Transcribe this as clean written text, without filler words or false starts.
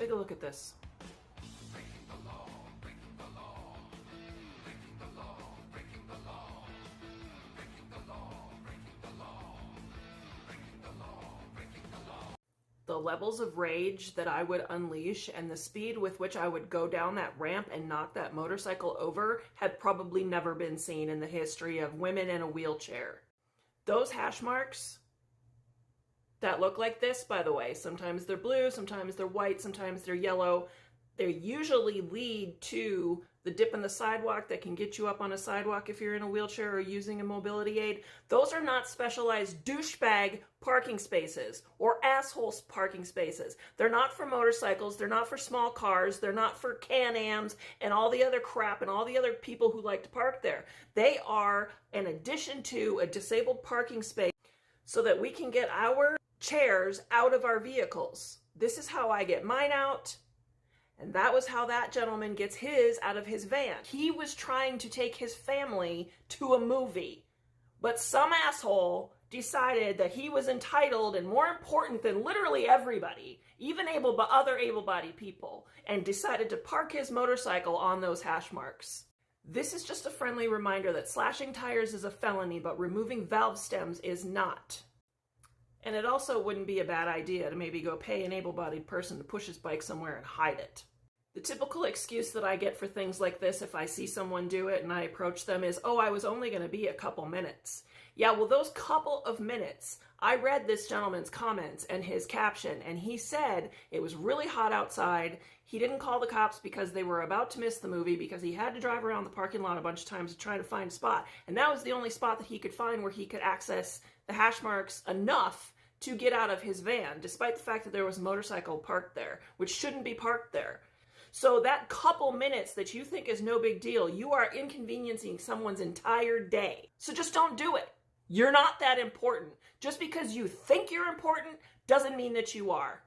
Take a look at this. The levels of rage that I would unleash and the speed with which I would go down that ramp and knock that motorcycle over had probably never been seen in the history of women in a wheelchair. Those hash marks that look like this, by the way, sometimes they're blue, sometimes they're white, sometimes they're yellow. They usually lead to the dip in the sidewalk that can get you up on a sidewalk if you're in a wheelchair or using a mobility aid. Those are not specialized douchebag parking spaces or assholes parking spaces. They're not for motorcycles. They're not for small cars. They're not for Can-Ams and all the other crap and all the other people who like to park there. They are an addition to a disabled parking space so that we can get our chairs out of our vehicles. This is how I get mine out. And that was how that gentleman gets his out of his van. He was trying to take his family to a movie, but some asshole decided that he was entitled and more important than literally everybody, even other able-bodied people, and decided to park his motorcycle on those hash marks. This is just a friendly reminder that slashing tires is a felony, but removing valve stems is not. And it also wouldn't be a bad idea to maybe go pay an able-bodied person to push his bike somewhere and hide it. The typical excuse that I get for things like this if I see someone do it and I approach them is, oh, I was only going to be a couple minutes. Yeah, well, those couple of minutes, I read this gentleman's comments and his caption, and he said it was really hot outside. He didn't call the cops because they were about to miss the movie because he had to drive around the parking lot a bunch of times to try to find a spot. And that was the only spot that he could find where he could access the hash marks enough to get out of his van, despite the fact that there was a motorcycle parked there, which shouldn't be parked there. So that couple minutes that you think is no big deal, you are inconveniencing someone's entire day. So just don't do it. You're not that important. Just because you think you're important doesn't mean that you are.